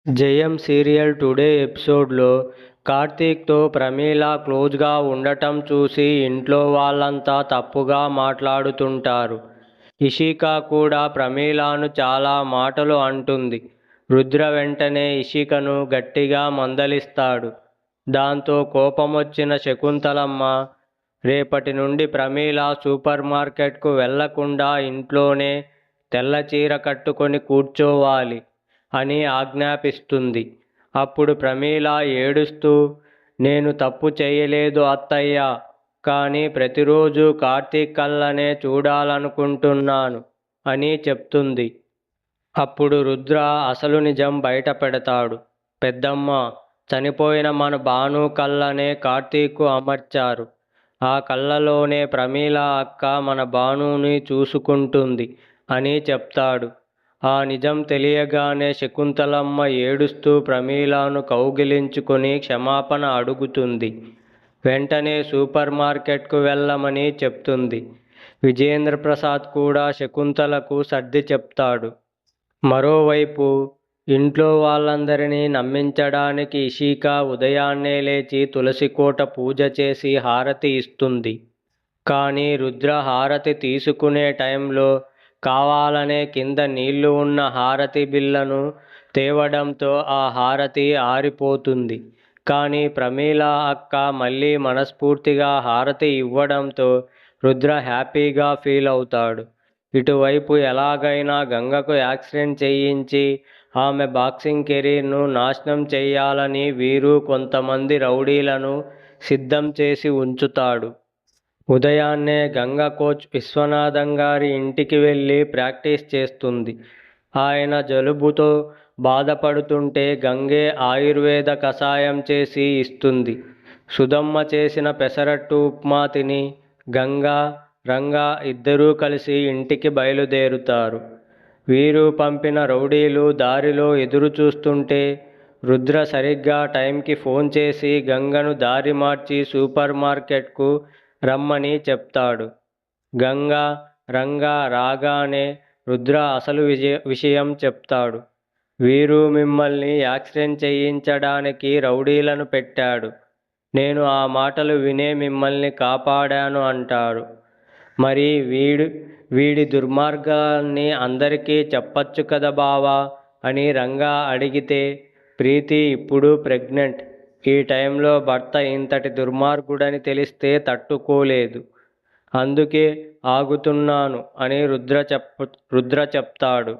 జయం serial today ఎపిసోడ్లో కార్తీక్తో ప్రమీల క్లోజ్గా ఉండటం చూసి ఇంట్లో వాళ్ళంతా తప్పుగా మాట్లాడుతుంటారు. ఇషిక కూడా ప్రమీలను చాలా మాటలు అంటుంది. రుద్ర వెంటనే ఇషికను గట్టిగా మందలిస్తాడు. దాంతో కోపమొచ్చిన శకుంతలమ్మ రేపటి నుండి ప్రమీల సూపర్ మార్కెట్కు వెళ్లకుండా ఇంట్లోనే తెల్ల చీర కట్టుకొని కూర్చోవాలి అని ఆజ్ఞాపిస్తుంది. అప్పుడు ప్రమీల ఏడుస్తూ, నేను తప్పు చేయలేదు అత్తయ్య, కానీ ప్రతిరోజు కార్తీక్ కళ్ళనే చూడాలనుకుంటున్నాను అని చెప్తుంది. అప్పుడు రుద్ర అసలు నిజం బయట పెడతాడు. పెద్దమ్మ, చనిపోయిన మన భాను కళ్ళనే కార్తీక్కు అమర్చారు. ఆ కళ్ళలోనే ప్రమీల అక్క మన భానుని చూసుకుంటుంది అని చెప్తాడు. ఆ నిజం తెలియగానే శకుంతలమ్మ ఏడుస్తూ ప్రమీలను కౌగిలించుకొని క్షమాపణ అడుగుతుంది. వెంటనే సూపర్ మార్కెట్కు వెళ్ళమని చెప్తుంది. విజేంద్ర ప్రసాద్ కూడా శకుంతలకు సర్ది చెప్తాడు. మరోవైపు ఇంట్లో వాళ్ళందరినీ నమ్మించడానికి ఇషిక ఉదయాన్నే లేచి తులసికోట పూజ చేసి హారతి ఇస్తుంది. కానీ రుద్ర హారతి తీసుకునే టైంలో కావాలనే కింద నీళ్లు ఉన్న హారతి బిళ్ళను తేవడంతో ఆ హారతి ఆరిపోతుంది. కానీ ప్రమీల అక్క మళ్ళీ మనస్ఫూర్తిగా హారతి ఇవ్వడంతో రుద్ర హ్యాపీగా ఫీల్ అవుతాడు. ఇటువైపు ఎలాగైనా గంగకు యాక్సిడెంట్ చేయించి ఆమె బాక్సింగ్ కెరీర్ను నాశనం చేయాలని వీరు కొంతమంది రౌడీలను సిద్ధం చేసి ఉంచుతాడు. ఉదయాన్నే గంగ కోచ్ విశ్వనాథం గారి ఇంటికి వెళ్ళి ప్రాక్టీస్ చేస్తుంది. ఆయన జలుబుతో బాధపడుతుంటే గంగే ఆయుర్వేద కషాయం చేసి ఇస్తుంది. సుధమ్మ చేసిన పెసరట్టు ఉప్మా తిని గంగా, రంగా ఇద్దరూ కలిసి ఇంటికి బయలుదేరుతారు. వీరు పంపిన రౌడీలు దారిలో ఎదురు చూస్తుంటే రుద్ర సరిగ్గా టైంకి ఫోన్ చేసి గంగను దారి మార్చి సూపర్ మార్కెట్కు రమ్మని చెప్తాడు. గంగా, రంగా రాగానే రుద్ర అసలు విషయం చెప్తాడు. వీరు మిమ్మల్ని యాక్సిడెంట్ చేయించడానికి రౌడీలను పెట్టాడు. నేను ఆ మాటలు వినే మిమ్మల్ని కాపాడాను అంటారు. మరి వీడి దుర్మార్గాన్ని అందరికీ చెప్పచ్చు కదా బావా అని రంగా అడిగితే, ప్రీతి ఇప్పుడు ప్రెగ్నెంట్. ఈ టైంలో భర్త ఇంతటి దుర్మార్గుడని తెలిస్తే తట్టుకోలేదు. అందుకే ఆగుతున్నాను అని రుద్ర చెప్తాడు.